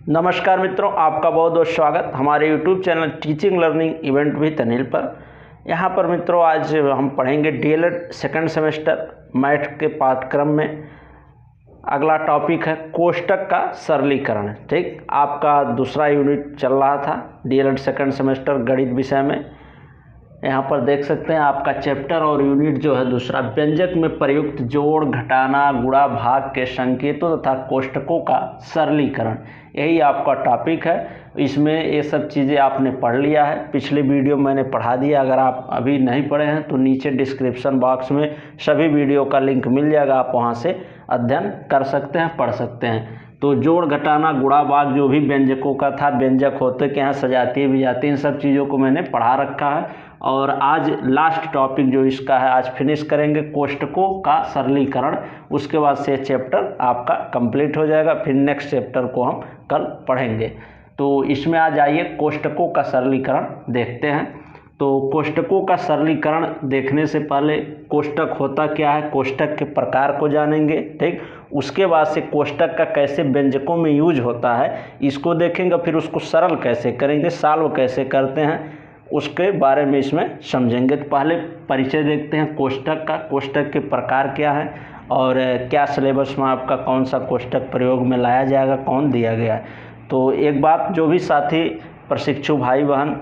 नमस्कार मित्रों, आपका बहुत बहुत स्वागत हमारे YouTube channel teaching learning event with Anil पर। यहाँ पर मित्रों आज हम पढ़ेंगे डीएलएड सेकंड सेमेस्टर मैथ के पाठ्यक्रम में अगला टॉपिक है कोष्टक का सरलीकरण। ठीक, आपका दूसरा यूनिट चल रहा था डीएलएड सेकंड सेमेस्टर गणित विषय में। यहाँ पर देख सकते हैं आपका चैप्टर और यूनिट जो है दूसरा, व्यंजक में प्रयुक्त जोड़, घटाना, गुणा, भाग के संकेतों तथा कोष्टकों का सरलीकरण, यही आपका टॉपिक है। इसमें ये सब चीज़ें आपने पढ़ लिया है, पिछले वीडियो मैंने पढ़ा दिया। अगर आप अभी नहीं पढ़े हैं तो नीचे डिस्क्रिप्शन बॉक्स में सभी वीडियो का लिंक मिल जाएगा, आप वहाँ से अध्ययन कर सकते हैं, पढ़ सकते हैं। तो जोड़, घटाना, गुणा, भाग जो भी व्यंजकों का था, व्यंजक होते क्या हैं, सजातीय विजातीय, इन सब चीज़ों को मैंने पढ़ा रखा है। और आज लास्ट टॉपिक जो इसका है आज फिनिश करेंगे कोष्टकों का सरलीकरण। उसके बाद से चैप्टर आपका कंप्लीट हो जाएगा, फिर नेक्स्ट चैप्टर को हम कल पढ़ेंगे। तो इसमें आज आइए कोष्टकों का सरलीकरण देखते हैं। तो कोष्टकों का सरलीकरण देखने से पहले कोष्टक होता क्या है, कोष्टक के प्रकार को जानेंगे। ठीक, उसके बाद से कोष्टक का कैसे व्यंजकों में यूज होता है इसको देखेंगे, फिर उसको सरल कैसे करेंगे, सॉल्व कैसे करते हैं उसके बारे में इसमें समझेंगे। तो पहले परिचय देखते हैं कोष्टक का, कोष्टक के प्रकार क्या है और क्या सिलेबस में आपका कौन सा कोष्टक प्रयोग में लाया जाएगा, कौन दिया गया है। तो एक बात, जो भी साथी प्रशिक्षु भाई बहन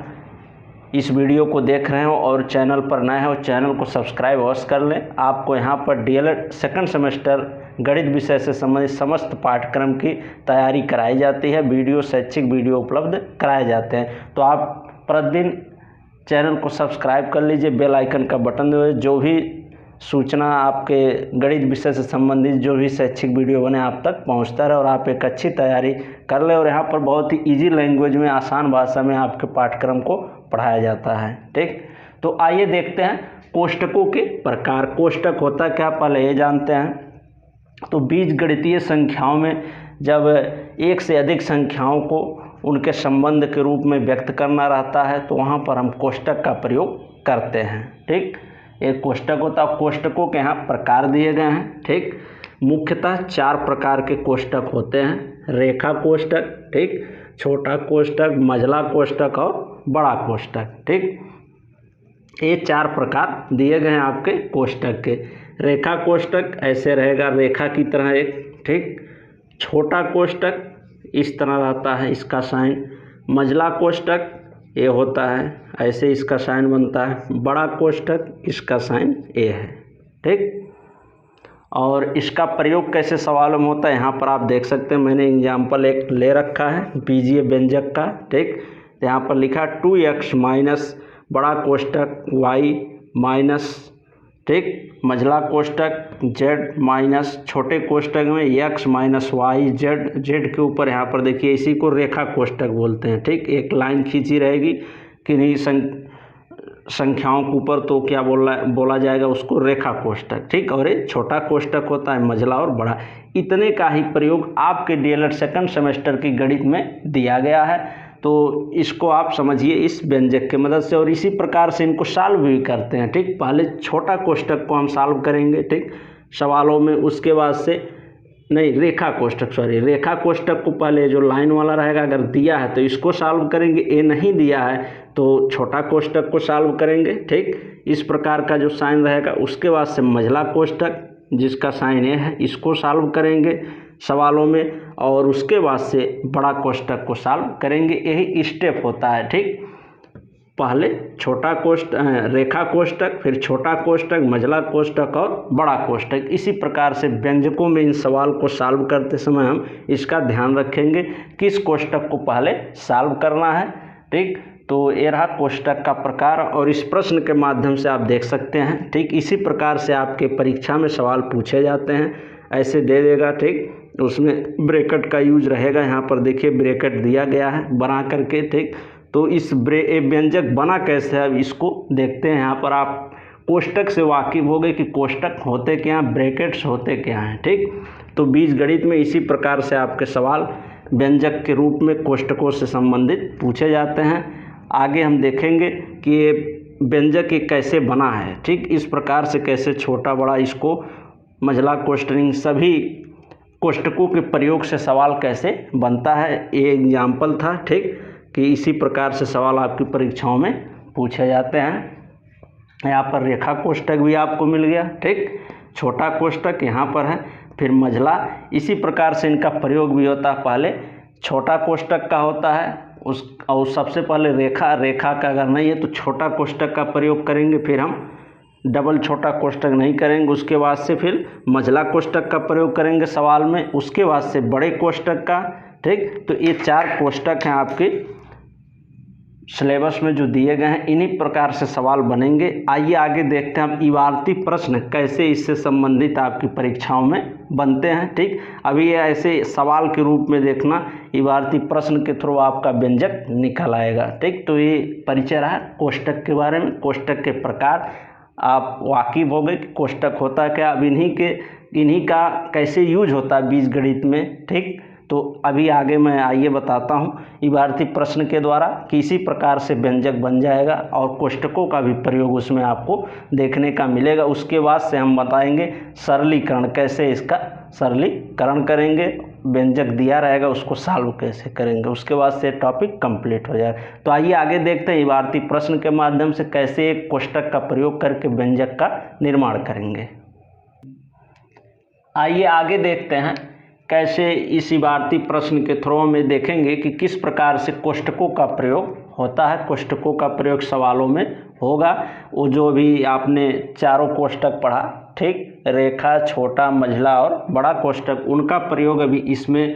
इस वीडियो को देख रहे हो और चैनल पर नए हो, चैनल को सब्सक्राइब अवश्य कर लें। आपको यहाँ पर डीएलएड सेकंड सेमेस्टर गणित विषय से संबंधित समस्त पाठ्यक्रम की तैयारी कराई जाती है, वीडियो शैक्षिक वीडियो उपलब्ध कराए जाते हैं। तो आप प्रतिदिन चैनल को सब्सक्राइब कर लीजिए, बेल आइकन का बटन दबाइए, जो भी सूचना आपके गणित विषय से संबंधित जो भी शैक्षिक वीडियो बने आप तक पहुंचता रहे और आप एक अच्छी तैयारी कर ले। और यहाँ पर बहुत ही इजी लैंग्वेज में, आसान भाषा में आपके पाठ्यक्रम को पढ़ाया जाता है। ठीक, तो आइए देखते हैं कोष्टकों के प्रकार। कोष्टक होता क्या, पहले ये जानते हैं। तो बीजगणितीय संख्याओं में जब एक से अधिक संख्याओं को उनके संबंध के रूप में व्यक्त करना रहता है तो वहाँ पर हम कोष्टक का प्रयोग करते हैं। ठीक, एक कोष्टक होता है। कोष्टकों के यहाँ प्रकार दिए गए हैं। ठीक, मुख्यतः 4 प्रकार के कोष्टक होते हैं। रेखा कोष्टक, ठीक, छोटा कोष्टक, मझला कोष्टक और बड़ा कोष्टक। ठीक, ये 4 प्रकार दिए गए हैं आपके कोष्टक के। रेखा कोष्टक ऐसे रहेगा, रेखा की तरह एक। ठीक, छोटा कोष्टक इस तरह रहता है, इसका साइन। मझला कोष्टक ये होता है, ऐसे इसका साइन बनता है। बड़ा कोष्टक इसका साइन ए है। ठीक, और इसका प्रयोग कैसे सवालों में होता है यहाँ पर आप देख सकते हैं, मैंने एग्जाम्पल एक ले रखा है बीजीय व्यंजक का। ठीक, तो यहाँ पर लिखा 2x माइनस बड़ा कोष्टक y माइनस, ठीक, मझला कोष्टक z माइनस छोटे कोष्टक में x माइनस वाई z के ऊपर यहाँ पर देखिए, इसी को रेखा कोष्टक बोलते हैं। ठीक, एक लाइन खींची रहेगी किन्हीं संख्याओं के ऊपर, तो क्या बोला जाएगा उसको, रेखा कोष्टक। ठीक, और ये छोटा कोष्टक होता है, मझला और बड़ा। इतने का ही प्रयोग आपके डीएलएड सेकंड सेमेस्टर की गणित में दिया गया है। तो इसको आप समझिए इस व्यंजक की मदद से, और इसी प्रकार से इनको सॉल्व भी करते हैं। ठीक, पहले छोटा कोष्टक को हम सॉल्व करेंगे, ठीक, सवालों में। उसके बाद से नहीं, रेखा कोष्टक को पहले जो लाइन वाला रहेगा, अगर दिया है तो इसको सॉल्व करेंगे, ए नहीं दिया है तो छोटा कोष्टक को सॉल्व करेंगे। ठीक, इस प्रकार का जो साइन रहेगा। उसके बाद से मझला कोष्टक जिसका साइन ए है, इसको सॉल्व करेंगे सवालों में, और उसके बाद से बड़ा कोष्टक को सॉल्व करेंगे। यही स्टेप होता है। ठीक, पहले छोटा कोष्टक, रेखा कोष्टक, फिर छोटा कोष्टक, मझला कोष्टक और बड़ा कोष्टक। इसी प्रकार से व्यंजकों में इन सवाल को सॉल्व करते समय हम इसका ध्यान रखेंगे किस कोष्टक को पहले सॉल्व करना है। ठीक, तो ये रहा कोष्टक का प्रकार, और इस प्रश्न के माध्यम से आप देख सकते हैं। ठीक, इसी प्रकार से आपके परीक्षा में सवाल पूछे जाते हैं, ऐसे दे देगा। ठीक, उसमें ब्रैकेट का यूज रहेगा। यहाँ पर देखिए ब्रैकेट दिया गया है बना करके। ठीक, तो इस व्यंजक बना कैसे है, इसको देखते हैं। यहाँ पर आप कोष्टक से वाकिफ हो गए कि कोष्टक होते क्या हैं, ब्रैकेट्स होते क्या हैं। ठीक, तो बीजगणित में इसी प्रकार से आपके सवाल व्यंजक के रूप में कोष्टकों से संबंधित पूछे जाते हैं। आगे हम देखेंगे कि ये व्यंजक कैसे बना है। ठीक, इस प्रकार से कैसे छोटा बड़ा, इसको मझला कोष्टक, सभी कोष्टकों के प्रयोग से सवाल कैसे बनता है, ये एग्जाम्पल था। ठीक, कि इसी प्रकार से सवाल आपकी परीक्षाओं में पूछे जाते हैं। यहाँ पर रेखा कोष्टक भी आपको मिल गया। ठीक, छोटा कोष्टक यहाँ पर है, फिर मझला, इसी प्रकार से इनका प्रयोग भी होता है। पहले छोटा कोष्टक का होता है और सबसे पहले रेखा का अगर नहीं है तो छोटा कोष्टक का प्रयोग करेंगे, फिर हम डबल छोटा कोष्टक नहीं करेंगे। उसके बाद से फिर मझला कोष्टक का प्रयोग करेंगे सवाल में, उसके बाद से बड़े कोष्टक का। ठीक, तो ये 4 कोष्टक हैं आपके सिलेबस में जो दिए गए हैं, इन्हीं प्रकार से सवाल बनेंगे। आइए आगे देखते हैं हम इबारती प्रश्न कैसे इससे संबंधित आपकी परीक्षाओं में बनते हैं। ठीक, अभी ये ऐसे सवाल के रूप में देखना, इबारती प्रश्न के थ्रू आपका व्यंजक निकल आएगा। ठीक, तो ये परिचय रहा कोष्टक के बारे में। कोष्टक के प्रकार आप वाकिफ हो गए कि कोष्टक होता क्या, अब इन्हीं का कैसे यूज होता है बीजगणित में। ठीक, तो अभी आगे मैं आइए बताता हूँ इबारती प्रश्न के द्वारा किसी प्रकार से व्यंजक बन जाएगा और कोष्टकों का भी प्रयोग उसमें आपको देखने का मिलेगा। उसके बाद से हम बताएंगे सरलीकरण, कैसे इसका सरलीकरण करेंगे, व्यंजक दिया रहेगा उसको सॉल्व कैसे करेंगे, उसके बाद से टॉपिक कंप्लीट हो जाएगा। तो आइए आगे देखते हैं इबारती प्रश्न के माध्यम से कैसे एक कोष्टक का प्रयोग करके व्यंजक का निर्माण करेंगे। आइए आगे देखते हैं कैसे इस इबारती प्रश्न के थ्रू में देखेंगे कि किस प्रकार से कोष्टकों का प्रयोग होता है। कोष्टकों का प्रयोग सवालों में होगा। वो जो भी आपने चारों कोष्टक पढ़ा, ठीक, रेखा, छोटा, मझला और बड़ा कोष्टक, उनका प्रयोग अभी इसमें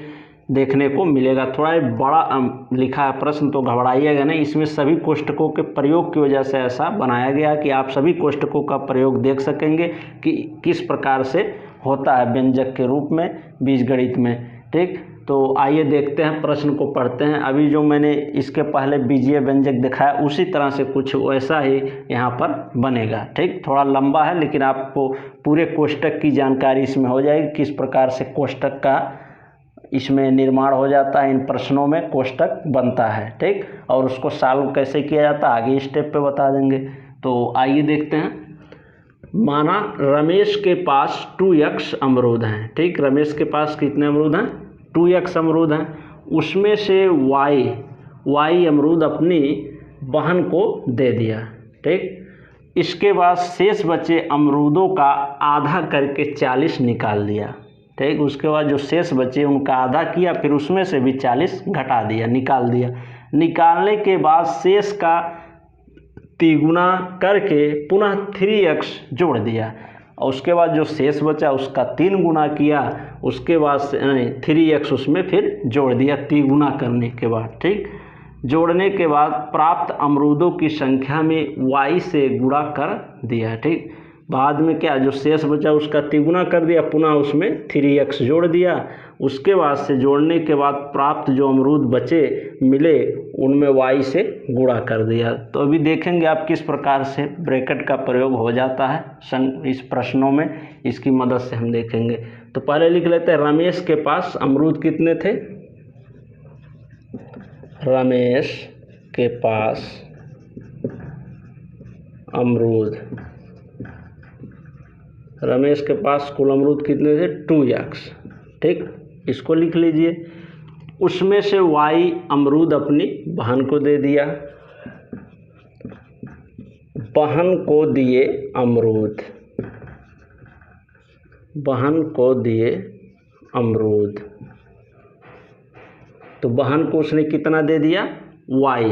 देखने को मिलेगा। थोड़ा बड़ा लिखा है प्रश्न तो घबराइएगा नहीं, इसमें सभी कोष्टकों के प्रयोग की वजह से ऐसा बनाया गया कि आप सभी कोष्टकों का प्रयोग देख सकेंगे कि किस प्रकार से होता है व्यंजक के रूप में बीजगणित में। ठीक, तो आइए देखते हैं, प्रश्न को पढ़ते हैं। अभी जो मैंने इसके पहले बीजीय व्यंजक दिखाया उसी तरह से कुछ वैसा ही यहाँ पर बनेगा। ठीक, थोड़ा लंबा है लेकिन आपको पूरे कोष्टक की जानकारी इसमें हो जाएगी, किस प्रकार से कोष्टक का इसमें निर्माण हो जाता है, इन प्रश्नों में कोष्टक बनता है। ठीक, और उसको सॉल्व कैसे किया जाता है आगे स्टेप पे बता देंगे। तो आइए देखते हैं। माना रमेश के पास 2x अमरूद हैं। ठीक, रमेश के पास कितने अमरूद हैं? 2x अमरूद हैं। उसमें से y अमरूद अपनी बहन को दे दिया। ठीक, इसके बाद शेष बचे अमरूदों का आधा करके 40 निकाल दिया। ठीक, उसके बाद जो शेष बचे उनका आधा किया, फिर उसमें से भी 40 घटा दिया, निकाल दिया। निकालने के बाद शेष का तिगुना करके पुनः 3x जोड़ दिया और उसके बाद जो शेष बचा उसका 3 गुना किया, उसके बाद 3x उसमें फिर जोड़ दिया तिगुना करने के बाद। ठीक, जोड़ने के बाद प्राप्त अमरूदों की संख्या में y से गुणा कर दिया। ठीक, बाद में क्या जो शेष बचा उसका तिगुना कर दिया, पुनः उसमें 3x जोड़ दिया। उसके बाद से जोड़ने के बाद प्राप्त जो अमरूद बचे मिले उनमें y से गुणा कर दिया। तो अभी देखेंगे आप किस प्रकार से ब्रैकेट का प्रयोग हो जाता है इस प्रश्नों में, इसकी मदद से हम देखेंगे। तो पहले लिख लेते हैं, रमेश के पास अमरूद कितने थे? रमेश के पास अमरूद, रमेश के पास कुल अमरूद कितने थे? 2x। ठीक, इसको लिख लीजिए। उसमें से y अमरूद अपनी बहन को दे दिया, बहन को दिए अमरूद, बहन को दिए अमरूद। तो बहन को उसने कितना दे दिया? y।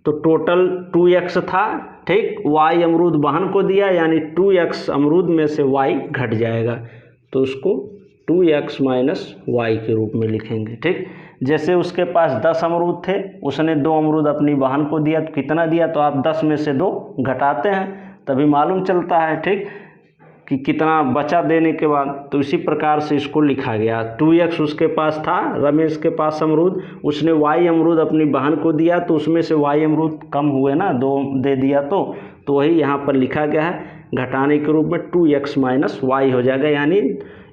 तो टोटल 2x था। ठीक, y अमरूद बहन को दिया यानी 2x अमरूद में से y घट जाएगा, तो उसको 2x माइनस y के रूप में लिखेंगे। ठीक, जैसे उसके पास 10 अमरूद थे, उसने 2 अमरूद अपनी बहन को दिया, तो कितना दिया? तो आप 10 में से 2 घटाते हैं तभी मालूम चलता है। ठीक, कि कितना बचा देने के बाद। तो इसी प्रकार से इसको लिखा गया। 2x उसके पास था, रमेश के पास अमरूद, उसने y अमरूद अपनी बहन को दिया, तो उसमें से y अमरूद कम हुए ना, 2 दे दिया, तो वही यहाँ पर लिखा गया है घटाने के रूप में 2x माइनस y हो जाएगा। यानी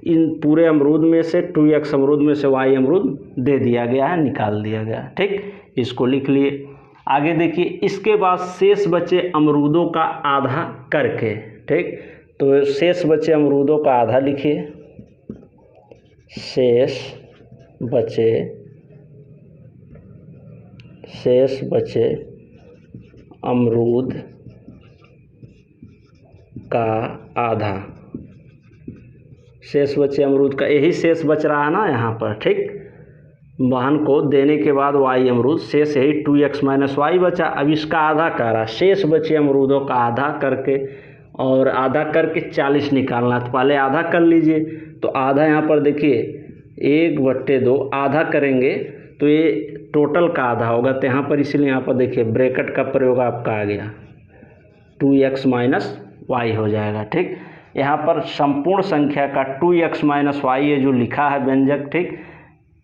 इन पूरे अमरूद में से 2x अमरूद में से y अमरूद दे दिया गया है, निकाल दिया गया। ठीक, इसको लिख लिए। आगे देखिए, इसके बाद शेष बचे अमरूदों का आधा करके। ठीक, तो शेष बचे अमरूदों का आधा लिखिए। शेष बचे अमरूद का आधा। शेष बचे अमरूद का, यही शेष बच रहा है ना यहाँ पर, ठीक। बहन को देने के बाद y अमरूद, शेष यही 2x माइनस वाई बचा। अब इसका आधा कह रहा, शेष बचे अमरूदों का आधा करके, और आधा करके 40 निकालना। तो पहले आधा कर लीजिए। तो आधा यहाँ पर देखिए 1/2 आधा करेंगे तो ये टोटल का आधा होगा। तो यहाँ पर इसलिए यहाँ पर देखिए ब्रैकेट का प्रयोग आपका आ गया, 2x माइनस वाई हो जाएगा, ठीक। यहाँ पर संपूर्ण संख्या का 2x माइनस वाई ये जो लिखा है व्यंजक, ठीक,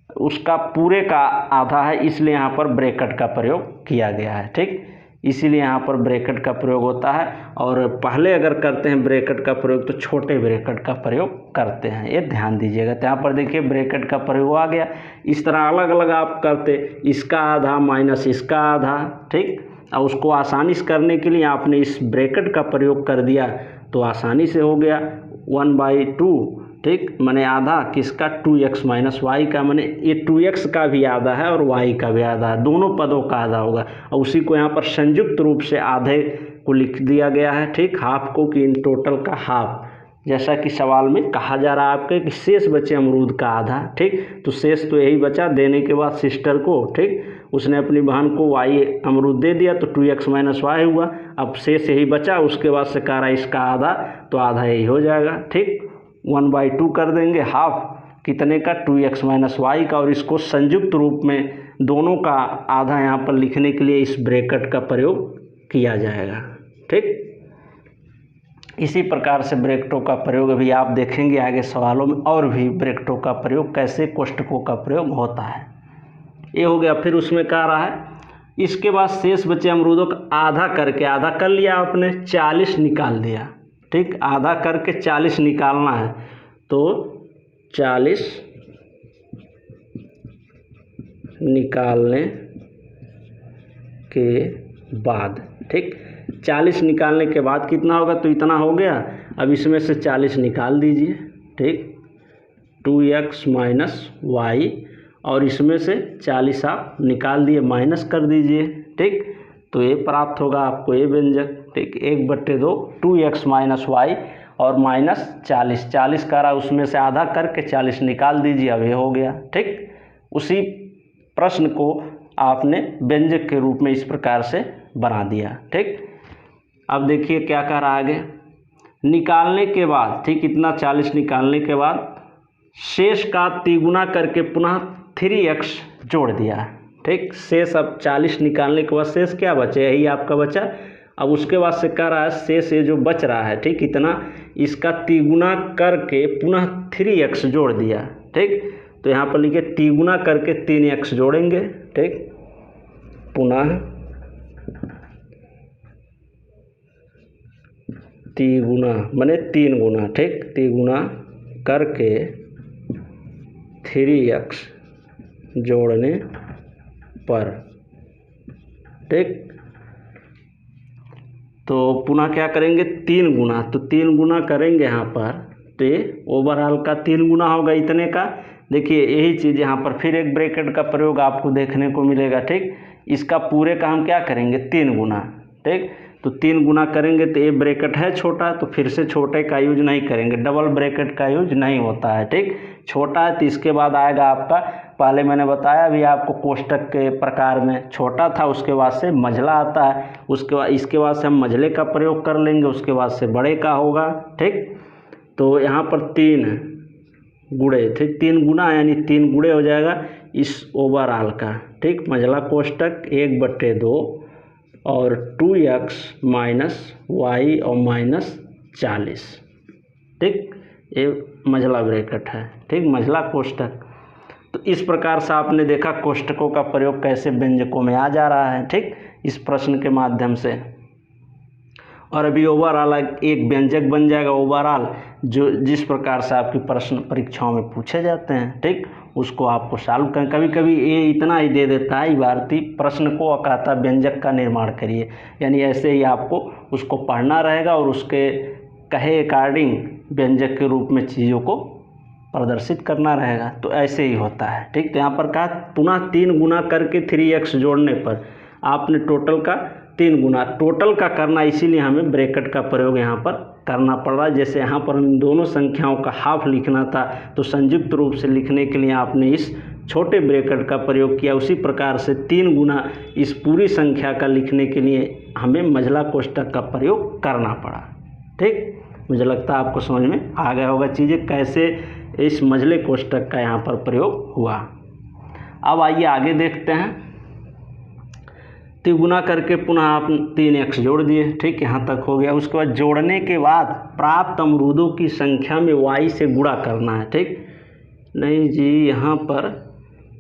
उसका पूरे का आधा है, इसलिए यहाँ पर ब्रैकेट का प्रयोग किया गया है, ठीक। इसीलिए यहाँ पर ब्रैकेट का प्रयोग होता है। और पहले अगर करते हैं ब्रैकेट का प्रयोग तो छोटे ब्रैकेट का प्रयोग करते हैं, ये ध्यान दीजिएगा। तो यहाँ पर देखिए ब्रैकेट का प्रयोग आ गया। इस तरह अलग अलग आप करते, इसका आधा माइनस इसका आधा, ठीक। और उसको आसानी से करने के लिए आपने इस ब्रैकेट का प्रयोग कर दिया तो आसानी से हो गया 1/2, ठीक। मैंने आधा किसका, 2x माइनस वाई का, मैंने ये 2x का भी आधा है और y का भी आधा है, दोनों पदों का आधा होगा। और उसी को यहाँ पर संयुक्त रूप से आधे को लिख दिया गया है, ठीक, हाफ को, कि इन टोटल का हाफ, जैसा कि सवाल में कहा जा रहा है आपके कि शेष बचे अमरूद का आधा, ठीक। तो शेष तो यही बचा देने के बाद सिस्टर को, ठीक, उसने अपनी बहन को y अमरूद दे दिया तो 2x माइनस वाई हुआ। अब शेष यही बचा, उसके बाद से कह रहा है इसका आधा, तो आधा यही हो जाएगा, ठीक। 1/2 कर देंगे, हाफ कितने का, 2x माइनस वाई का। और इसको संयुक्त रूप में दोनों का आधा यहाँ पर लिखने के लिए इस ब्रैकेट का प्रयोग किया जाएगा, ठीक। इसी प्रकार से ब्रैकेटों का प्रयोग अभी आप देखेंगे आगे सवालों में, और भी ब्रैकेटों का प्रयोग कैसे कोष्टकों का प्रयोग होता है। ये हो गया। फिर उसमें कह रहा है इसके बाद शेष बचे अमरूदों का आधा करके, आधा कर लिया आपने, 40 निकाल दिया, ठीक। आधा करके 40 निकालना है, तो 40 निकालने के बाद, ठीक, 40 निकालने के बाद कितना होगा, तो इतना हो गया। अब इसमें से 40 निकाल दीजिए, ठीक, 2x माइनस वाई, और इसमें से 40 आप निकाल दिए, माइनस कर दीजिए, ठीक। तो ये प्राप्त होगा आपको ये व्यंजक, ठीक, 1/2 2x माइनस वाई और माइनस 40 का रहा, उसमें से आधा करके 40 निकाल दीजिए, अब ये हो गया, ठीक। उसी प्रश्न को आपने व्यंजक के रूप में इस प्रकार से बना दिया, ठीक। अब देखिए क्या कह रहा है आगे, निकालने के बाद, ठीक, इतना 40 निकालने के बाद शेष का तिगुना करके पुनः 3x जोड़ दिया, ठीक। शेष अब 40 निकालने के बाद शेष क्या बचे, यही आपका बचा। अब उसके बाद से कह रहा है शेष ये जो बच रहा है, ठीक, इतना, इसका तिगुना करके पुनः 3x जोड़ दिया, ठीक। तो यहाँ पर लिखे तिगुना करके 3x जोड़ेंगे, ठीक, पुनः तिगुना माने 3 गुना, ठीक, तिगुना करके 3x जोड़ने पर, ठीक। तो पुनः क्या करेंगे, 3 गुना, तो 3 गुना करेंगे यहाँ पर, तो ये ओवरऑल का 3 गुना होगा इतने का। देखिए यही चीज़ यहाँ पर फिर एक ब्रैकेट का प्रयोग आपको देखने को मिलेगा, ठीक। इसका पूरे का हम क्या करेंगे, 3 गुना, ठीक। तो 3 गुना करेंगे तो ये ब्रैकेट है छोटा, तो फिर से छोटे का यूज नहीं करेंगे, डबल ब्रैकेट का यूज नहीं होता है, ठीक। छोटा है तो इसके बाद आएगा आपका, पहले मैंने बताया भी आपको कोष्टक के प्रकार में छोटा था, उसके बाद से मझला आता है, उसके बाद इसके बाद से हम मझले का प्रयोग कर लेंगे, उसके बाद से बड़े का होगा, ठीक। तो यहाँ पर 3 गुणे, ठीक, 3 गुना यानी 3 गुणे हो जाएगा इस ओवरऑल का, ठीक। मझला कोष्टक 1/2 और 2x माइनस वाई और माइनस 40, ठीक, ये मझला ब्रैकेट है, ठीक, मझला कोष्टक। तो इस प्रकार से आपने देखा कोष्टकों का प्रयोग कैसे व्यंजकों में आ जा रहा है, ठीक, इस प्रश्न के माध्यम से। और अभी ओवरऑल एक व्यंजक बन जाएगा ओवरऑल, जो जिस प्रकार से आपके प्रश्न परीक्षाओं में पूछे जाते हैं, ठीक, उसको आपको सॉल्व करें। कभी कभी ये इतना ही दे देता है इबारती प्रश्न को, कहता व्यंजक का निर्माण करिए, यानी ऐसे ही आपको उसको पढ़ना रहेगा और उसके कहे अकॉर्डिंग व्यंजक के रूप में चीज़ों को प्रदर्शित करना रहेगा। तो ऐसे ही होता है, ठीक। तो यहाँ पर कहा पुनः 3 गुना करके 3x जोड़ने पर आपने टोटल का 3 गुना टोटल का करना, इसीलिए हमें ब्रैकेट का प्रयोग यहाँ पर करना पड़ रहा है। जैसे यहाँ पर इन दोनों संख्याओं का हाफ लिखना था तो संयुक्त रूप से लिखने के लिए आपने इस छोटे ब्रैकेट का प्रयोग किया, उसी प्रकार से 3 गुना इस पूरी संख्या का लिखने के लिए हमें मझला कोष्ठक का प्रयोग करना पड़ा, ठीक। मुझे लगता है आपको समझ में आ गया होगा चीज़ें कैसे इस मझले कोष्ठक का यहाँ पर प्रयोग हुआ। अब आइए आगे देखते हैं। तिगुना करके पुनः आप 3x जोड़ दिए, ठीक, यहाँ तक हो गया। उसके बाद जोड़ने के बाद प्राप्त अमरूदों की संख्या में y से गुणा करना है, ठीक। नहीं जी, यहाँ पर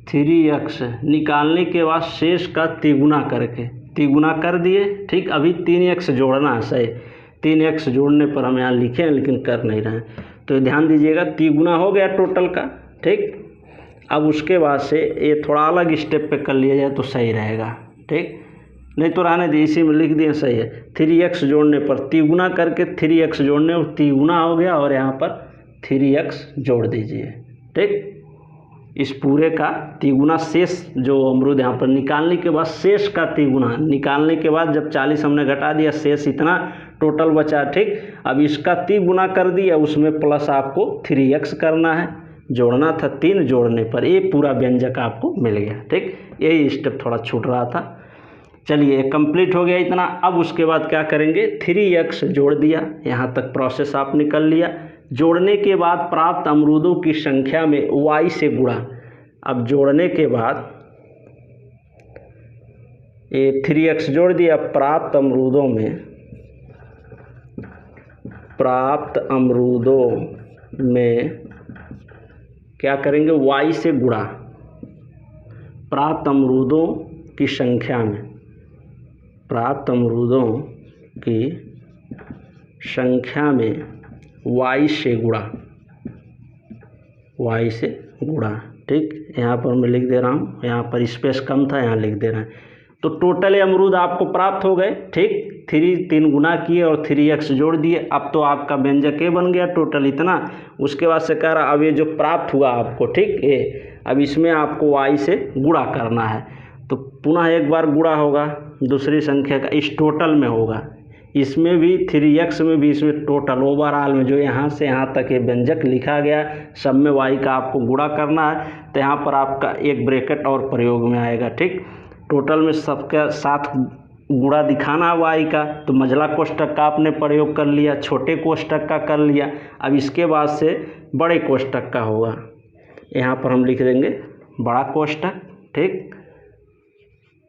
3x निकालने के बाद शेष का तिगुना करके तिगुना कर दिए, ठीक। अभी 3x जोड़ना है, सही। 3x जोड़ने पर हम यहाँ लिखे हैं लेकिन कर नहीं रहे हैं, तो ध्यान दीजिएगा। तिगुना हो गया टोटल का, ठीक। अब उसके बाद से ये थोड़ा अलग स्टेप पे कर लिया जाए तो सही रहेगा, ठीक। नहीं तो रहने दे, इसी में लिख दिए, सही है। 3x जोड़ने पर तिगुना करके 3x जोड़ने और तिगुना हो गया और यहाँ पर 3x जोड़ दीजिए, ठीक। इस पूरे का तिगुना शेष जो अमरूद यहाँ पर निकालने के बाद शेष का तिगुना निकालने के बाद जब 40 हमने घटा दिया, शेष इतना टोटल बचा, ठीक। अब इसका तिगुना कर दिया, उसमें प्लस आपको 3x करना है, जोड़ना था 3, जोड़ने पर ये पूरा व्यंजक आपको मिल गया, ठीक। यही स्टेप थोड़ा छूट रहा था। चलिए कंप्लीट हो गया इतना। अब उसके बाद क्या करेंगे, 3x जोड़ दिया, यहाँ तक प्रोसेस आपने कर लिया। जोड़ने के बाद प्राप्त अमरूदों की संख्या में y से गुणा। अब जोड़ने के बाद ये 3x जोड़ दिया, प्राप्त अमरूदों में क्या करेंगे, y से गुणा। प्राप्त अमरूदों की संख्या में y से गुणा, ठीक। यहाँ पर मैं लिख दे रहा हूँ, यहाँ पर स्पेस कम था, यहाँ लिख दे रहे हैं। तो टोटल अमरूद आपको प्राप्त हो गए, ठीक। 3 गुना किए और 3x जोड़ दिए। अब तो आपका व्यंजक ये बन गया टोटल इतना। उसके बाद से कह रहा अब ये जो प्राप्त हुआ आपको, ठीक, ये अब इसमें आपको y से गुणा करना है। तो पुनः एक बार गुणा होगा दूसरी संख्या का, इस टोटल में होगा, इसमें भी 3x में भी, इसमें टोटल ओवरऑल में जो यहाँ से यहाँ तक ये व्यंजक लिखा गया सब में y का आपको गुणा करना है। तो यहाँ पर आपका एक ब्रैकेट और प्रयोग में आएगा, ठीक। टोटल में सबके साथ गुणा दिखाना y का, तो मझला कोष्ठक का आपने प्रयोग कर लिया, छोटे कोष्ठक का कर लिया। अब इसके बाद से बड़े कोष्ठक का होगा, यहाँ पर हम लिख देंगे बड़ा कोष्ठक, ठीक।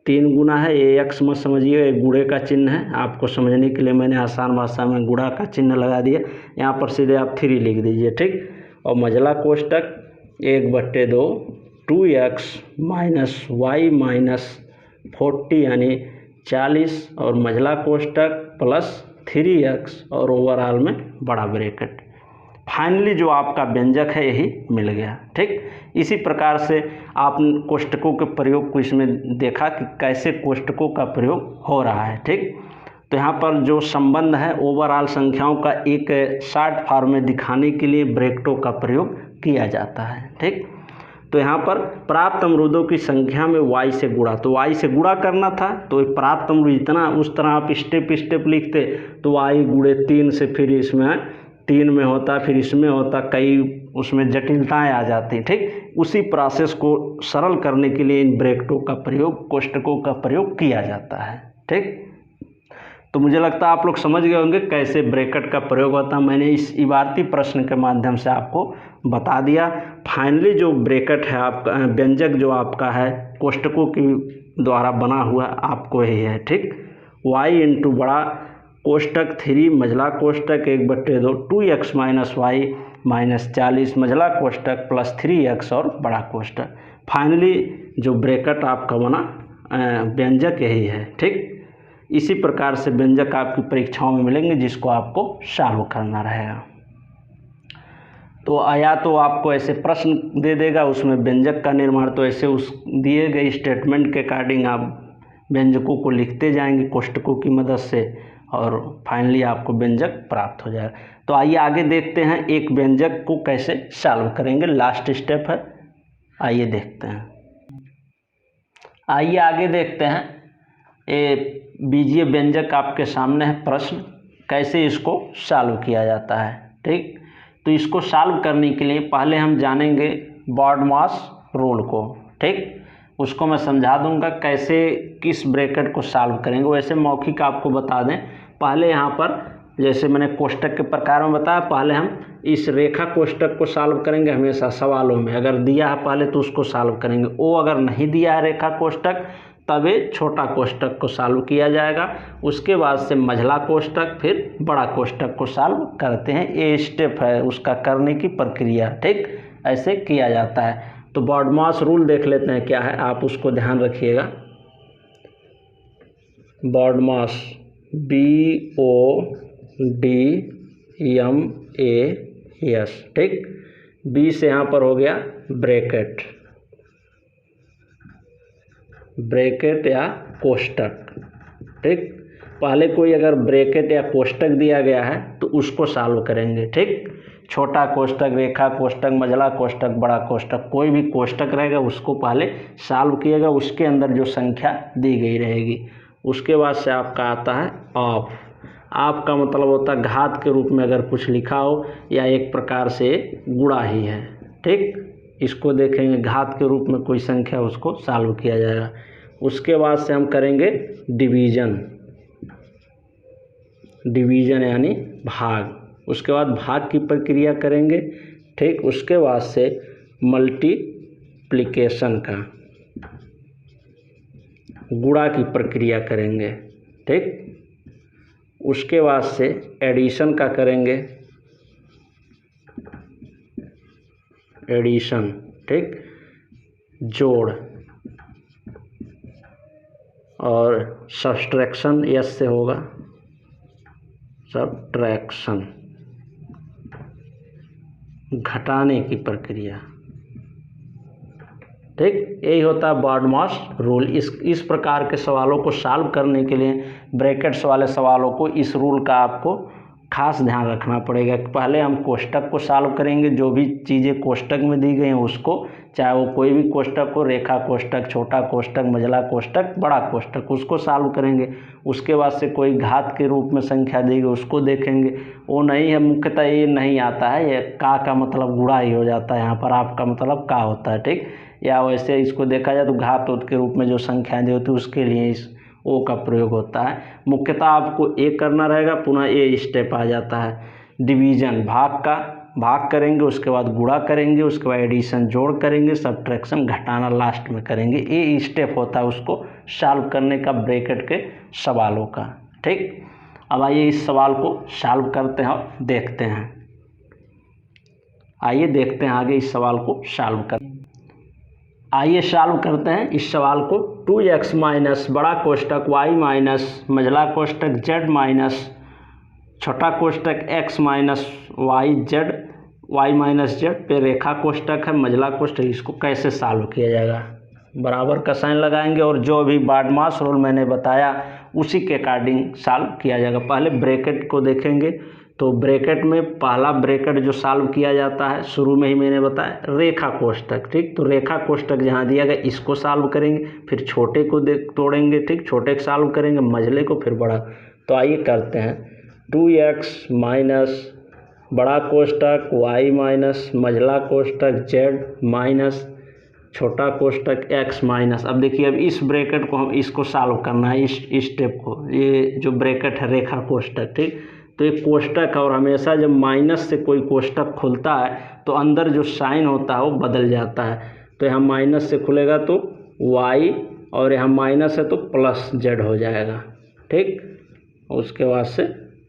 3 गुना है, ये x मत समझिए, ये गुणे का चिन्ह है, आपको समझने के लिए मैंने आसान भाषा में गुणा का चिन्ह लगा दिया। यहाँ पर सीधे आप 3 लिख दीजिए, ठीक। और मझला कोष्ठक 1/2 2x माइनस y माइनस 40 यानी 40 और मझला कोष्ठक प्लस 3x और ओवरऑल में बड़ा ब्रैकेट। फाइनली जो आपका व्यंजक है यही मिल गया, ठीक। इसी प्रकार से आप कोष्ठकों के प्रयोग को इसमें देखा कि कैसे कोष्ठकों का प्रयोग हो रहा है, ठीक। तो यहाँ पर जो संबंध है ओवरऑल संख्याओं का एक शॉर्ट फॉर्म में दिखाने के लिए ब्रैकेटों का प्रयोग किया जाता है, ठीक। तो यहाँ पर प्राप्त अमरूदों की संख्या में y से गुणा, तो y से गुणा करना था, तो प्राप्त अमरूद इतना, उस तरह आप स्टेप लिखते तो y गुणे 3 से फिर इसमें 3 में होता, फिर इसमें होता, कई उसमें जटिलताएं आ जाती, ठीक। उसी प्रोसेस को सरल करने के लिए इन ब्रैकेटों का प्रयोग, कोष्ठकों का प्रयोग किया जाता है, ठीक। तो मुझे लगता है आप लोग समझ गए होंगे कैसे ब्रैकेट का प्रयोग होता है। मैंने इस इबारती प्रश्न के माध्यम से आपको बता दिया। फाइनली जो ब्रैकेट है आपका, व्यंजक जो आपका है कोष्ठकों के द्वारा बना हुआ आपको यही है, ठीक। y इंटू बड़ा कोष्ठक 3 मझला कोष्ठक 1/2 2x माइनस y माइनस 40 मझला कोष्ठक प्लस 3x और बड़ा कोष्ठक। फाइनली जो ब्रैकेट आपका बना व्यंजक यही है, ठीक। इसी प्रकार से व्यंजक आपकी परीक्षाओं में मिलेंगे जिसको आपको सॉल्व करना रहेगा। तो या तो आपको ऐसे प्रश्न दे देगा, उसमें व्यंजक का निर्माण, तो ऐसे उस दिए गए स्टेटमेंट के अकॉर्डिंग आप व्यंजकों को लिखते जाएंगे कोष्ठकों की मदद से और फाइनली आपको व्यंजक प्राप्त हो जाएगा। तो तो आइए आगे देखते हैं एक व्यंजक को कैसे सॉल्व करेंगे, लास्ट स्टेप है। आइए देखते हैं। आइए आगे देखते हैं। ये बीजीय व्यंजक आपके सामने है, प्रश्न कैसे इसको सॉल्व किया जाता है। ठीक, तो इसको सॉल्व करने के लिए पहले हम जानेंगे बॉडमास रूल को। ठीक, उसको मैं समझा दूंगा कैसे किस ब्रैकेट को सॉल्व करेंगे। वैसे मौखिक आपको बता दें, पहले यहाँ पर जैसे मैंने कोष्टक के प्रकार में बताया, पहले हम इस रेखा कोष्टक को सॉल्व करेंगे। हमेशा सवालों में अगर दिया है पहले तो उसको सॉल्व करेंगे, वो अगर नहीं दिया है रेखा कोष्टक तब छोटा कोष्टक को सॉल्व किया जाएगा। उसके बाद से मझला कोष्टक, फिर बड़ा कोष्टक को सॉल्व करते हैं। ये स्टेप है उसका करने की प्रक्रिया। ठीक, ऐसे किया जाता है। तो बॉडमास रूल देख लेते हैं क्या है, आप उसको ध्यान रखिएगा। BODMAS BODMAS। ठीक, बी से यहाँ पर हो गया ब्रैकेट, ब्रैकेट या कोष्टक। ठीक, पहले कोई अगर ब्रैकेट या कोष्टक दिया गया है तो उसको सॉल्व करेंगे। ठीक, छोटा कोष्टक, रेखा कोष्टक, मझला कोष्टक, बड़ा कोष्टक, कोई भी कोष्टक रहेगा उसको पहले सॉल्व किएगा, उसके अंदर जो संख्या दी गई रहेगी। उसके बाद से आपका आता है ऑफ। ऑफ का मतलब होता है घात के रूप में अगर कुछ लिखा हो या एक प्रकार से गुणा ही है। ठीक, इसको देखेंगे घात के रूप में कोई संख्या, उसको सॉल्व किया जाएगा। उसके बाद से हम करेंगे डिवीजन, डिवीजन यानी भाग। उसके बाद भाग की प्रक्रिया करेंगे। ठीक, उसके बाद से मल्टीप्लिकेशन का, गुणा की प्रक्रिया करेंगे। ठीक, उसके बाद से एडिशन का करेंगे, एडिशन। ठीक, जोड़। और सब्सट्रैक्शन यस से होगा, सब्ट्रैक्शन, घटाने की प्रक्रिया। ठीक, यही होता है बॉडमास रूल। इस प्रकार के सवालों को सॉल्व करने के लिए, ब्रैकेट्स वाले सवालों को, इस रूल का आपको खास ध्यान रखना पड़ेगा। पहले हम कोष्टक को सॉल्व करेंगे, जो भी चीज़ें कोष्टक में दी गई हैं उसको, चाहे वो कोई भी कोष्टक हो, रेखा कोष्टक, छोटा कोष्टक, मझला कोष्टक, बड़ा कोष्टक, उसको सॉल्व करेंगे। उसके बाद से कोई घात के रूप में संख्या दी गई उसको देखेंगे। वो नहीं है, मुख्यतः ये नहीं आता है, ये का मतलब गुणा ही हो जाता है। यहाँ पर आपका मतलब का होता है। ठीक, या वैसे इसको देखा जाए तो घात के रूप में जो संख्याएं दी होती है उसके लिए इस ओ का प्रयोग होता है। मुख्यतः आपको ए करना रहेगा, पुनः ए स्टेप आ जाता है। डिवीजन, भाग का भाग करेंगे, उसके बाद गुणा करेंगे, उसके बाद एडिशन जोड़ करेंगे, सब्ट्रैक्शन घटाना लास्ट में करेंगे। ये स्टेप होता है उसको सॉल्व करने का ब्रैकेट के सवालों का। ठीक, अब आइए इस सवाल को सॉल्व करते हैं और देखते हैं। आइए देखते हैं आगे इस सवाल को सॉल्व कर। आइए सॉल्व करते हैं इस सवाल को। 2x माइनस बड़ा कोष्टक y माइनस मझला कोष्टक z माइनस छोटा कोष्टक x minus y minus z पे रेखा कोष्टक है, मझला कोष्टक, इसको कैसे सॉल्व किया जाएगा। बराबर का साइन लगाएंगे और जो भी बॉडमास रूल मैंने बताया उसी के अकॉर्डिंग सॉल्व किया जाएगा। पहले ब्रैकेट को देखेंगे तो ब्रैकेट में पहला ब्रैकेट जो सॉल्व किया जाता है, शुरू में ही मैंने बताया, रेखा कोष्टक। ठीक, तो रेखा कोष्टक जहाँ दिया गया इसको सॉल्व करेंगे, फिर छोटे को तोड़ेंगे। ठीक, छोटे को सॉल्व करेंगे, मझले को, फिर बड़ा। तो आइए करते हैं। 2x माइनस बड़ा कोष्टक y माइनस मझला कोष्टक z माइनस छोटा कोष्टक x माइनस। अब देखिए, अब इस ब्रैकेट को हम इसको सॉल्व करना है, इस स्टेप को। ये जो ब्रैकेट है रेखा कोष्टक। ठीक, तो एक कोष्टक है और हमेशा जब माइनस से कोई कोष्टक खुलता है तो अंदर जो साइन होता है वो बदल जाता है। तो यहाँ माइनस से खुलेगा तो y और यहाँ माइनस है तो प्लस z हो जाएगा। ठीक, उसके बाद से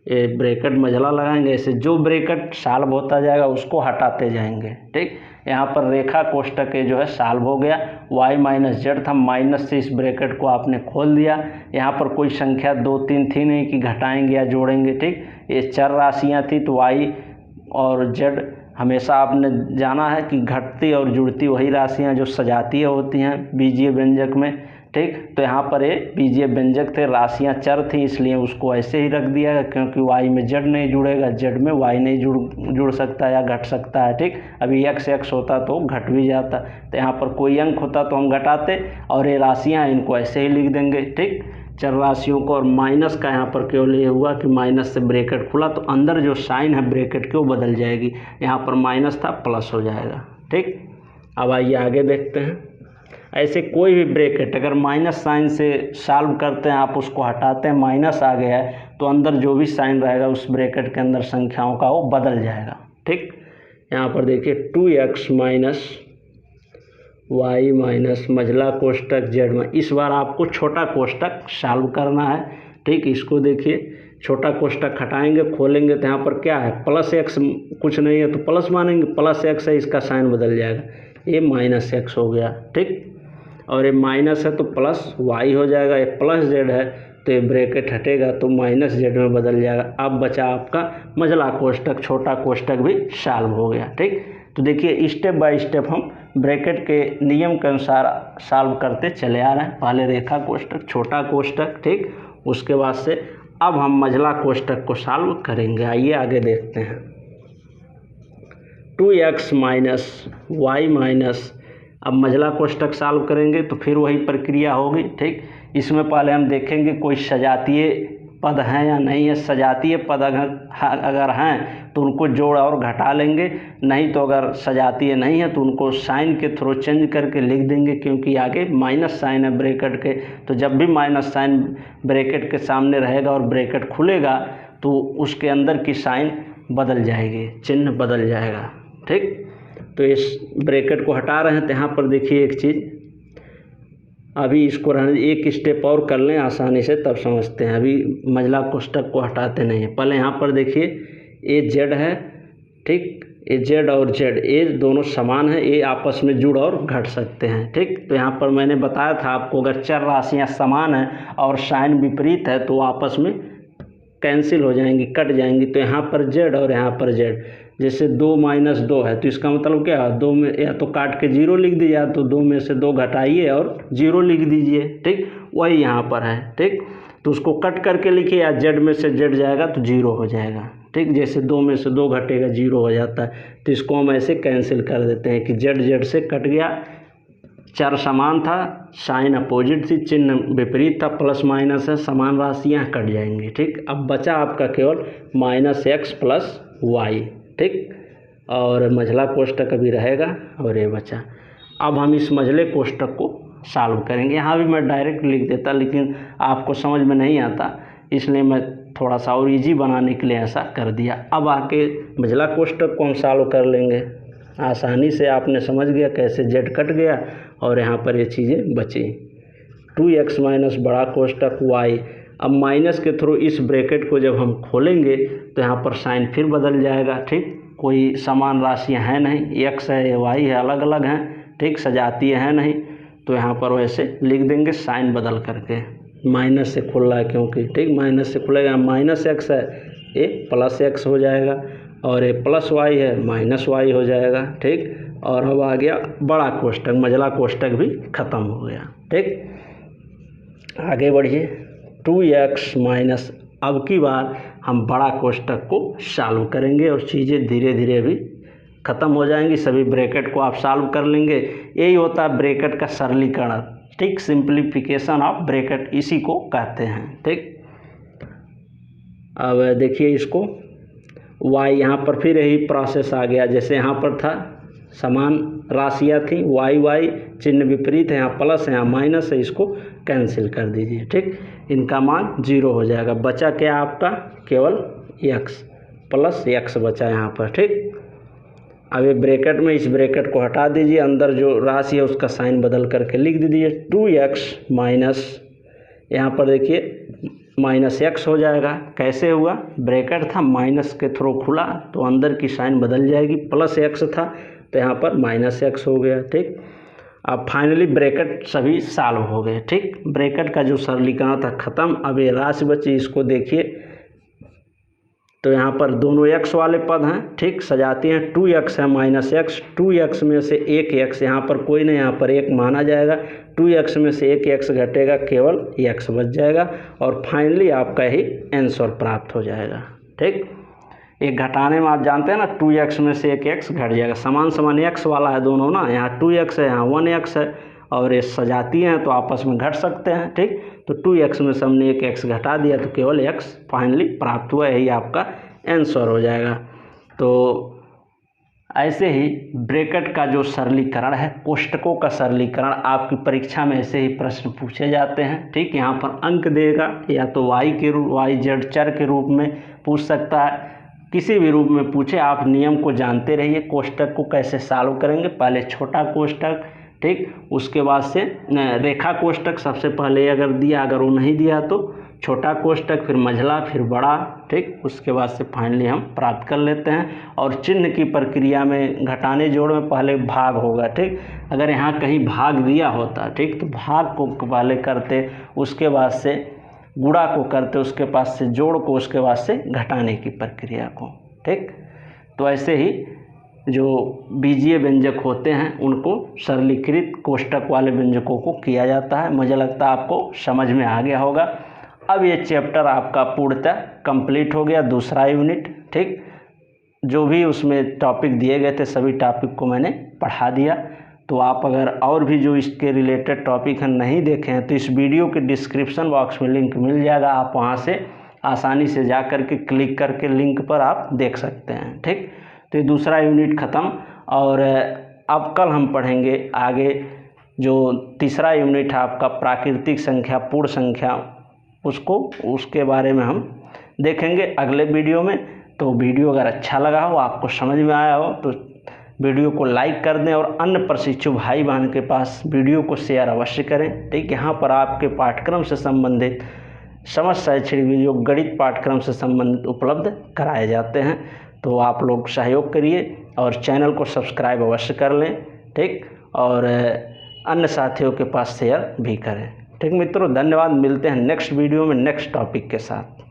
ये ब्रैकेट मझला लगाएंगे। ऐसे जो ब्रैकेट सॉल्व होता जाएगा उसको हटाते जाएंगे। ठीक, यहाँ पर रेखा कोष्टक जो है सॉल्व हो गया। y माइनस जेड था, माइनस से इस ब्रैकेट को आपने खोल दिया। यहाँ पर कोई संख्या 2 3 थी नहीं कि घटाएंगे या जोड़ेंगे। ठीक, ये चर राशियाँ थी तो y और z हमेशा आपने जाना है कि घटती और जुड़ती वही राशियाँ जो सजातीय होती हैं बीजीय व्यंजक में। ठीक। तो यहाँ पर ये बीजीय व्यंजक थे, राशियाँ चर थी, इसलिए उसको ऐसे ही रख दिया है, क्योंकि y में z नहीं जुड़ेगा, z में y नहीं जुड़ सकता या घट सकता है, ठीक। अभी x होता तो घट भी जाता, तो यहाँ पर कोई अंक होता तो हम घटाते, और ये राशियाँ इनको ऐसे ही लिख देंगे, ठीक, चर राशियों को। और माइनस का यहाँ पर केवल ये हुआ कि माइनस से ब्रैकेट खुला तो अंदर जो साइन है ब्रैकेट की वो बदल जाएगी, यहाँ पर माइनस था प्लस हो जाएगा, ठीक। अब आइए आगे देखते हैं। ऐसे कोई भी ब्रैकेट अगर माइनस साइन से सॉल्व करते हैं, आप उसको हटाते हैं, माइनस आ गया है तो अंदर जो भी साइन रहेगा उस ब्रैकेट के अंदर संख्याओं का वो बदल जाएगा, ठीक। यहाँ पर देखिए 2x माइनस y माइनस मझला कोष्टक z में, इस बार आपको छोटा कोष्टक सॉल्व करना है, ठीक। इसको देखिए, छोटा कोष्टक हटाएंगे, खोलेंगे तो यहाँ पर क्या है, प्लस x कुछ नहीं है तो प्लस मानेंगे, प्लस x है, इसका साइन बदल जाएगा, ये माइनस x हो गया, ठीक। और ये माइनस है तो प्लस y हो जाएगा, ये प्लस z है तो ये ब्रैकेट हटेगा तो माइनस z में बदल जाएगा। अब बचा आपका मझला कोष्टक, छोटा कोष्टक भी सॉल्व हो गया, ठीक। तो देखिए स्टेप बाय स्टेप हम ब्रैकेट के नियम के अनुसार सॉल्व करते चले आ रहे हैं। पहले रेखा कोष्टक, छोटा कोष्टक, ठीक, उसके बाद से अब हम मझला कोष्टक को सॉल्व करेंगे। आइए आगे देखते हैं। 2x माइनस वाई माइनस, अब मझला कोष्टक सॉल्व करेंगे तो फिर वही प्रक्रिया होगी, ठीक। इसमें पहले हम देखेंगे कोई सजातीय पद हैं या नहीं है। सजातीय पद अगर हैं तो उनको जोड़ और घटा लेंगे, नहीं तो अगर सजातीय नहीं है तो उनको साइन के थ्रू चेंज करके लिख देंगे, क्योंकि आगे माइनस साइन है ब्रैकेट के, तो जब भी माइनस साइन ब्रैकेट के सामने रहेगा और ब्रैकेट खुलेगा तो उसके अंदर की साइन बदल जाएगी, चिन्ह बदल जाएगा, ठीक। तो इस ब्रैकेट को हटा रहे हैं तो यहाँ पर देखिए एक चीज़, अभी इसको रहने, एक स्टेप और कर लें आसानी से तब समझते हैं। अभी मझला कोष्टक को हटाते नहीं हैं। पहले यहाँ पर देखिए ये z है, ठीक, ये z और z ये दोनों समान है, ये आपस में जुड़ और घट सकते हैं, ठीक। तो यहाँ पर मैंने बताया था आपको, अगर चर राशियाँ समान हैं और साइन विपरीत है तो आपस में कैंसिल हो जाएंगी, कट जाएंगी। तो यहाँ पर z और यहाँ पर z, जैसे 2 माइनस 2 है तो इसका मतलब क्या है, 2 में या तो काट के 0 लिख दीजिए, या तो 2 में से 2 घटाइए और 0 लिख दीजिए, ठीक। वही यहाँ पर है, ठीक। तो उसको कट करके लिखिए, या z में से z जाएगा तो 0 हो जाएगा, ठीक। जैसे 2 में से 2 घटेगा 0 हो जाता है, तो इसको हम ऐसे कैंसिल कर देते हैं कि z से कट गया, चर समान था, साइन अपोजिट थी, चिन्ह विपरीत था, प्लस माइनस है, समान राशियाँ कट जाएंगी, ठीक। अब बचा आपका केवल माइनस x प्लस वाई, ठीक। और मझला कोष्टक अभी रहेगा और ये बचा। अब हम इस मझले कोष्टक को सॉल्व करेंगे। यहाँ भी मैं डायरेक्ट लिख देता, लेकिन आपको समझ में नहीं आता, इसलिए मैं थोड़ा सा और इजी बनाने के लिए ऐसा कर दिया। अब आके मझला कोष्टक को हम सॉल्व कर लेंगे आसानी से। आपने समझ गया कैसे z कट गया और यहाँ पर ये चीज़ें बची। 2x माइनस बड़ा कोष्टक y, अब माइनस के थ्रू इस ब्रैकेट को जब हम खोलेंगे तो यहाँ पर साइन फिर बदल जाएगा, ठीक। कोई समान राशियाँ हैं नहीं, x है y है, अलग अलग हैं, ठीक, सजातीय है नहीं, तो यहाँ पर वैसे लिख देंगे साइन बदल करके। माइनस से खुल रहा है क्योंकि, ठीक, माइनस से खुलेगा, माइनस x है ये प्लस x हो जाएगा, और ये प्लस y है माइनस y हो जाएगा, ठीक। और अब आ गया बड़ा कोष्टक, मझला कोष्टक भी ख़त्म हो गया, ठीक। आगे बढ़िए। 2x माइनस, अब की बार हम बड़ा कोष्टक को सॉल्व करेंगे और चीज़ें धीरे धीरे भी ख़त्म हो जाएंगी। सभी ब्रैकेट को आप सॉल्व कर लेंगे। यही होता है ब्रैकेट का सरलीकरण, ठीक, सिंप्लीफिकेशन ऑफ ब्रैकेट, इसी को कहते हैं, ठीक। अब देखिए इसको y, यहाँ पर फिर यही प्रोसेस आ गया, जैसे यहाँ पर था समान राशियाँ थी, y चिन्ह विपरीत है, यहाँ प्लस है यहाँ माइनस है, इसको कैंसिल कर दीजिए, ठीक। इनका मान 0 हो जाएगा। बचा क्या आपका, केवल x प्लस x बचा यहाँ पर, ठीक। अब ये ब्रैकेट में इस ब्रैकेट को हटा दीजिए, अंदर जो राशि है उसका साइन बदल करके लिख दीजिए। 2x माइनस, यहाँ पर देखिए माइनस x हो जाएगा। कैसे हुआ, ब्रैकेट था, माइनस के थ्रू खुला तो अंदर की साइन बदल जाएगी, प्लस x था तो यहाँ पर माइनस x हो गया, ठीक। अब फाइनली ब्रैकेट सभी सॉल्व हो गए, ठीक। ब्रैकेट का जो सरलीकरण था ख़त्म। अब ये राशि बची, इसको देखिए तो यहाँ पर दोनों x वाले पद हैं, ठीक, सजाती हैं। 2x है माइनस एक्स, 2x में से एक x यहाँ पर कोई नहीं, यहाँ पर एक माना जाएगा। 2x में से एक x घटेगा, केवल x बच जाएगा और फाइनली आपका ही आंसर प्राप्त हो जाएगा। ठीक, एक घटाने में आप जानते हैं ना, 2x में से एक x घट जाएगा। समान समान x वाला है दोनों ना, यहाँ 2x है, यहाँ 1x है और ये सजाती हैं तो आपस में घट सकते हैं। ठीक, तो 2x में से हमने एक x घटा दिया तो केवल x फाइनली प्राप्त हुआ, यही आपका आंसर हो जाएगा। तो ऐसे ही ब्रैकेट का जो सरलीकरण है, कोष्टकों का सरलीकरण, आपकी परीक्षा में ऐसे ही प्रश्न पूछे जाते हैं। ठीक, यहाँ पर अंक देगा, या तो y z चर के रूप में पूछ सकता है, किसी भी रूप में पूछे। आप नियम को जानते रहिए। कोष्टक को कैसे सॉल्व करेंगे, पहले छोटा कोष्टक, ठीक, उसके बाद से रेखा कोष्टक सबसे पहले अगर दिया, अगर वो नहीं दिया तो छोटा कोष्टक, फिर मझला, फिर बड़ा, ठीक, उसके बाद से फाइनली हम प्राप्त कर लेते हैं। और चिन्ह की प्रक्रिया में घटाने जोड़ में पहले भाग होगा। ठीक, अगर यहाँ कहीं भाग दिया होता, ठीक, तो भाग को पहले करते, उसके बाद से गुणा को करते, उसके बाद से जोड़ को, उसके बाद से घटाने की प्रक्रिया को। ठीक, तो ऐसे ही जो बीजीय व्यंजक होते हैं उनको सरलीकृत कोष्टक वाले व्यंजकों को किया जाता है। मुझे लगता है आपको समझ में आ गया होगा। अब ये चैप्टर आपका पूर्णतः कंप्लीट हो गया, दूसरा यूनिट। ठीक, जो भी उसमें टॉपिक दिए गए थे सभी टॉपिक को मैंने पढ़ा दिया। तो आप अगर और भी जो इसके रिलेटेड टॉपिक हैं नहीं देखे हैं तो इस वीडियो के डिस्क्रिप्शन बॉक्स में लिंक मिल जाएगा, आप वहाँ से आसानी से जा कर के क्लिक करके लिंक पर आप देख सकते हैं। ठीक, तो ये दूसरा यूनिट ख़त्म और अब कल हम पढ़ेंगे आगे जो तीसरा यूनिट है आपका प्राकृतिक संख्या, पूर्ण संख्या, उसके बारे में हम देखेंगे अगले वीडियो में। तो वीडियो अगर अच्छा लगा हो, आपको समझ में आया हो तो वीडियो को लाइक कर दें और अन्य प्रशिक्षु भाई बहन के पास वीडियो को शेयर अवश्य करें। ठीक, यहाँ पर आपके पाठ्यक्रम से संबंधित समस्त शैक्षणिक वीडियो, गणित पाठ्यक्रम से संबंधित उपलब्ध कराए जाते हैं। तो आप लोग सहयोग करिए और चैनल को सब्सक्राइब अवश्य कर लें। ठीक, और अन्य साथियों के पास शेयर भी करें। ठीक मित्रों, धन्यवाद। मिलते हैं नेक्स्ट वीडियो में नेक्स्ट टॉपिक के साथ।